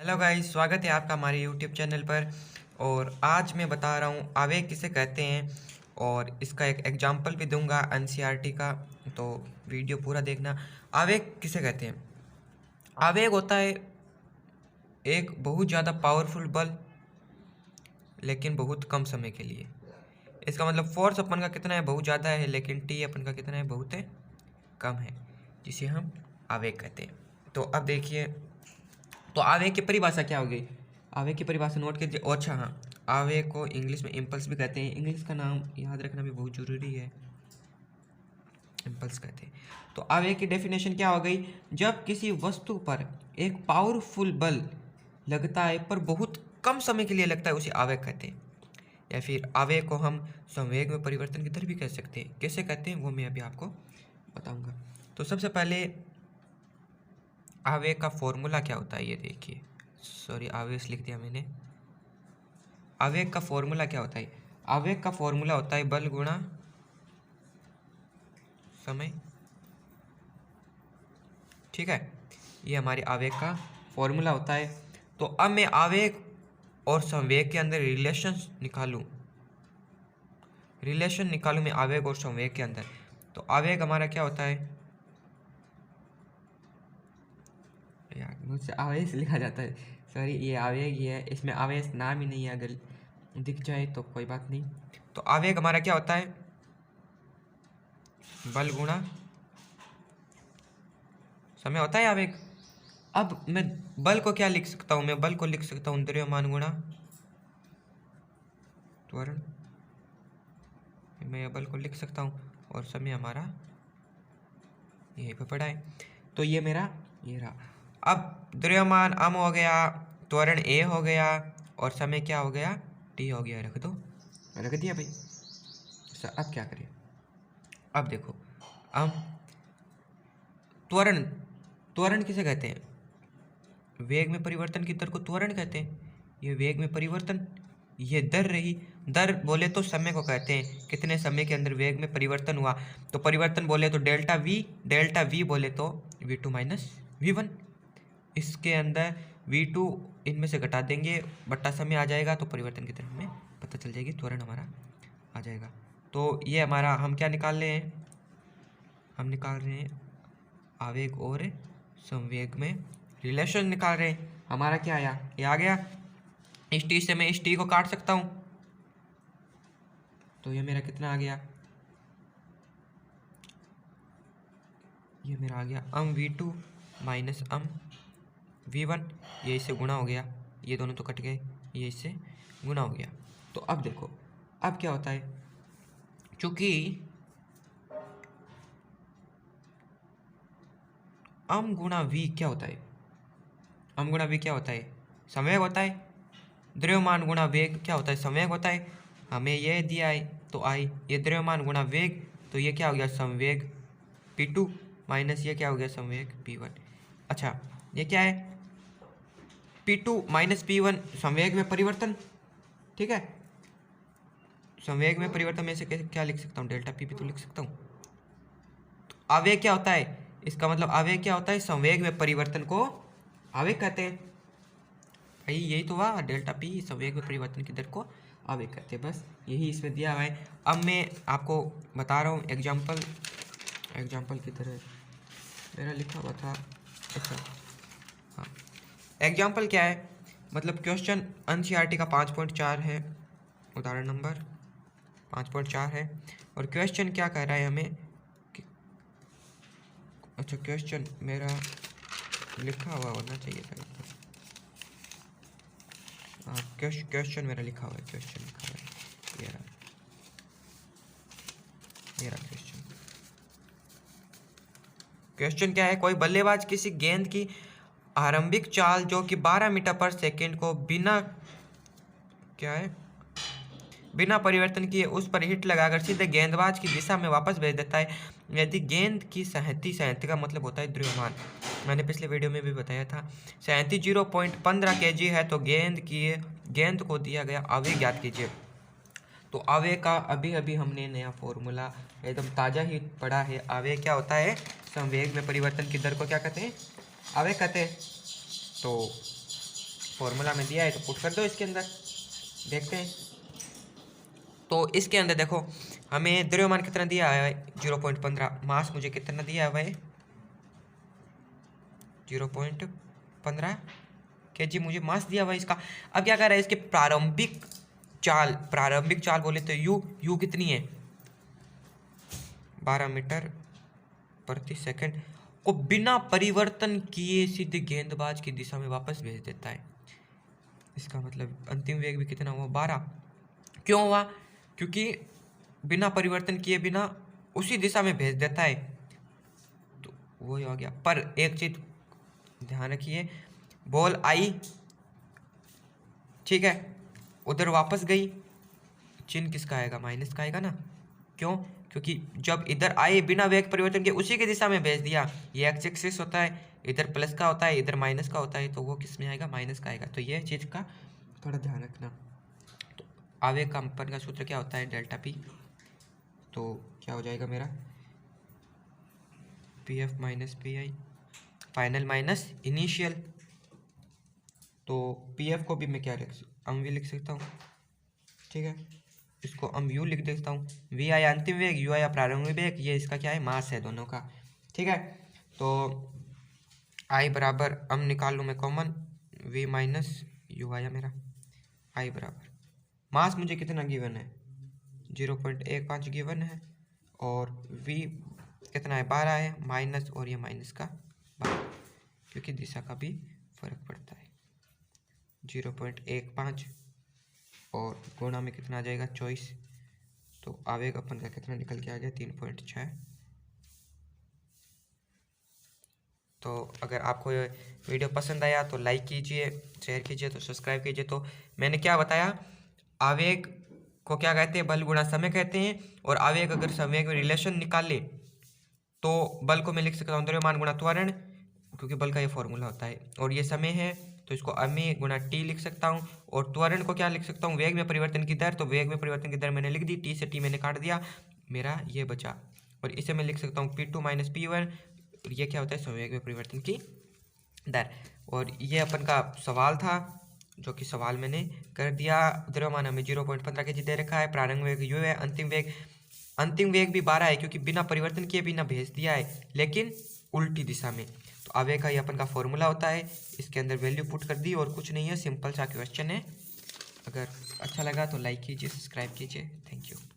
Hello guys, स्वागत है आपका हमारे यूट्यूब चैनल पर। और आज मैं बता रहा हूँ आवेग किसे कहते हैं और इसका एक एग्जांपल भी दूंगा एनसीईआरटी का। तो वीडियो पूरा देखना। आवेग किसे कहते हैं? आवेग होता है एक बहुत ज़्यादा पावरफुल बल, लेकिन बहुत कम समय के लिए। इसका मतलब फोर्स अपन का कितना है? बहुत ज़्यादा है, लेकिन टी अपन का कितना है? बहुत है, कम है, जिसे हम आवेग कहते हैं। तो अब देखिए, तो आवेग की परिभाषा क्या हो गई? आवेग की परिभाषा नोट कीजिए। अच्छा हाँ, आवेग को इंग्लिश में इम्पल्स भी कहते हैं। इंग्लिश का नाम याद रखना भी बहुत जरूरी है, इम्पल्स कहते हैं। तो आवेग की डेफिनेशन क्या हो गई? जब किसी वस्तु पर एक पावरफुल बल लगता है पर बहुत कम समय के लिए लगता है, उसे आवेग कहते हैं। या फिर आवेग को हम संवेग में परिवर्तन की दर भी कह सकते हैं। कैसे कहते हैं वो मैं अभी आपको बताऊंगा। तो सबसे पहले आवेग का फॉर्मूला क्या होता है ये देखिए। सॉरी, आवेग लिख दिया मैंने। आवेग का फॉर्मूला क्या होता है? आवेग का फॉर्मूला होता है बल गुणा समय। ठीक है, ये हमारे आवेग का फॉर्मूला होता है। तो अब मैं आवेग और संवेग के अंदर रिलेशन निकालूं मैं आवेग और संवेग के अंदर। तो आवेग हमारा क्या होता है? यार मुझसे आवेश लिखा जाता है, सॉरी, ये आवेग ही है, इसमें आवेश नाम ही नहीं है। अगर दिख जाए तो कोई बात नहीं। तो आवेग हमारा क्या होता है? बल गुणा समय होता है आवेग। अब मैं बल को क्या लिख सकता हूँ? मैं बल को लिख सकता हूँ द्रव्यमान गुणा त्वरण। मैं बल को लिख सकता हूँ और समय हमारा यहीं पे पड़ा है। तो ये मेरा ये रहा। अब द्रव्यमान m हो गया, त्वरण a हो गया और समय क्या हो गया? t हो गया। रख दो, रख दिया भाई। अब क्या करें? अब देखो, हम त्वरण त्वरण किसे कहते हैं? वेग में परिवर्तन की दर को त्वरण कहते हैं। ये वेग में परिवर्तन, ये दर रही। दर बोले तो समय को कहते हैं, कितने समय के अंदर वेग में परिवर्तन हुआ। तो परिवर्तन बोले तो डेल्टा वी बोले तो v2 माइनस v1। इसके अंदर v2 इनमें से घटा देंगे, बट्टा समय आ जाएगा, तो परिवर्तन की दर हमें पता चल जाएगी, त्वरण हमारा आ जाएगा। तो ये हमारा हम क्या निकाल रहे हैं? हम निकाल रहे हैं आवेग और संवेग में रिलेशन निकाल रहे हैं। हमारा क्या आया? ये आ गया। इस टी से मैं इस टी को काट सकता हूँ, तो ये मेरा कितना आ गया? ये मेरा आ गया m v2 माइनस v1। ये इससे गुणा हो गया, ये दोनों तो कट गए, ये इससे गुणा हो गया। तो अब देखो, अब क्या होता है? चूंकि m गुणा v क्या होता है? m गुणा v क्या होता है? संवेग होता है। द्रव्यमान गुणा वेग क्या होता है? संवेग होता है। हमें ये दिया है तो आई, ये द्रव्यमान गुणा वेग, तो ये क्या हो गया? संवेग p2 माइनस ये क्या हो गया? संवेग p1। अच्छा, ये क्या है? p2 माइनस p1 संवेग में परिवर्तन। ठीक है, संवेग में परिवर्तन में से क्या लिख सकता हूँ? डेल्टा पी भी तो लिख सकता हूँ। तो आवेग क्या होता है? इसका मतलब आवेग क्या होता है? संवेग में परिवर्तन को आवेग कहते हैं। भाई यही तो हुआ, डेल्टा पी संवेग में परिवर्तन की दर को आवेग कहते हैं। बस यही इसमें दिया हुआ है। अब मैं आपको बता रहा हूँ एग्जाम्पल की तरह मेरा लिखा हुआ था। अच्छा हाँ, एग्जाम्पल क्या है? मतलब क्वेश्चन एनसीईआरटी का 5.4 है, उदाहरण नंबर 5.4 है। और क्वेश्चन क्या कह रहा है हमें कि, अच्छा क्वेश्चन मेरा लिखा हुआ होना चाहिए था। हाँ, क्वेश्चन मेरा लिखा हुआ है, क्वेश्चन लिखा हुआ है, ये रहा क्वेश्चन। क्वेश्चन क्या है? कोई बल्लेबाज किसी गेंद की आरंभिक चाल जो कि 12 मीटर पर सेकंड को बिना क्या है बिना परिवर्तन किए उस पर हिट लगाकर सीधे गेंदबाज की दिशा में वापस भेज देता है। यदि गेंद की सहती का मतलब होता है द्रव्यमान, मैंने पिछले वीडियो में भी बताया था। सहती 0.15 kg है, तो गेंद को दिया गया आवेग ज्ञात कीजिए। तो आवेग का अभी अभी हमने नया फॉर्मूला एकदम ताज़ा ही पढ़ा है। आवेग क्या होता है? संवेग में परिवर्तन की दर को क्या कहते हैं? आवेग कहते हैं। तो फॉर्मूला में दिया है तो पुट कर दो इसके अंदर, देखते हैं। तो इसके अंदर देखो हमें द्रव्यमान कितना दिया है 0.15, मास मुझे कितना दिया है भाई 0.15 kg मुझे मास दिया हुआ इसका। अब क्या कर रहा है, इसके प्रारंभिक चाल बोले तो यू कितनी है 12 मीटर प्रति सेकंड को बिना परिवर्तन किए सीधे गेंदबाज की दिशा में वापस भेज देता है। इसका मतलब अंतिम वेग भी कितना हुआ 12। क्यों हुआ, क्योंकि बिना परिवर्तन किए बिना उसी दिशा में भेज देता है, तो वही हो गया। पर एक चीज ध्यान रखिए, बॉल आई, ठीक है, उधर वापस गई, चिन्ह किसका आएगा माइनस का आएगा ना। क्यों, क्योंकि जब इधर आए बिना वेग परिवर्तन के उसी की दिशा में भेज दिया, ये एक्स एक्सिस होता है, इधर प्लस का होता है इधर माइनस का होता है, तो वो किस में आएगा माइनस का आएगा। तो ये चीज़ का थोड़ा ध्यान रखना। तो आवेग कंपन का सूत्र क्या होता है डेल्टा पी, तो क्या हो जाएगा मेरा P F minus P I final minus initial. तो पी एफ को भी मैं क्या लिख सकता हूँ, ठीक है, इसको हम यू लिख देता हूँ। वी आया अंतिम वेग, यू आया प्रारंभिक वेग, ये इसका क्या है मास है दोनों का, ठीक है। तो आई बराबर हम निकाल लूँ मैं कॉमन, वी माइनस यू आया मेरा, आई बराबर मास मुझे कितना गिवन है 0.15 गिवन है, और वी कितना है 12 है, माइनस और ये माइनस का 12, क्योंकि दिशा का भी फर्क पड़ता है 0.15 और गुणा में कितना आ जाएगा 24, तो आवेग अपन का कितना निकल के आ गया 3.6। तो अगर आपको ये वीडियो पसंद आया तो लाइक कीजिए, शेयर कीजिए, तो सब्सक्राइब कीजिए। तो मैंने क्या बताया, आवेग को क्या कहते हैं बल गुणा समय कहते हैं, और आवेग अगर समय में रिलेशन निकाले तो बल को मैं लिख सकता हूँ द्रव्यमान गुणा त्वरण, क्योंकि बल का ये फॉर्मूला होता है, और ये समय है तो इसको अमे गुणा टी लिख सकता हूँ, और त्वरण को क्या लिख सकता हूँ वेग में परिवर्तन की दर, तो वेग में परिवर्तन की दर मैंने लिख दी, टी से टी मैंने काट दिया, मेरा ये बचा, और इसे मैं लिख सकता हूँ P2 माइनस P1, और ये क्या होता है संवेग में परिवर्तन की दर। और ये अपन का सवाल था, जो कि सवाल मैंने कर दिया। द्रव्यमान हमें 0.15 kg दे रखा है, प्रारंभिक वेग यू है, अंतिम वेग भी 12 है, क्योंकि बिना परिवर्तन किए बिना भेज दिया है, लेकिन उल्टी दिशा में। तो आवेग का ये अपन का फॉर्मूला होता है, इसके अंदर वैल्यू पुट कर दी और कुछ नहीं है, सिंपल सा क्वेश्चन है। अगर अच्छा लगा तो लाइक कीजिए, सब्सक्राइब कीजिए, थैंक यू।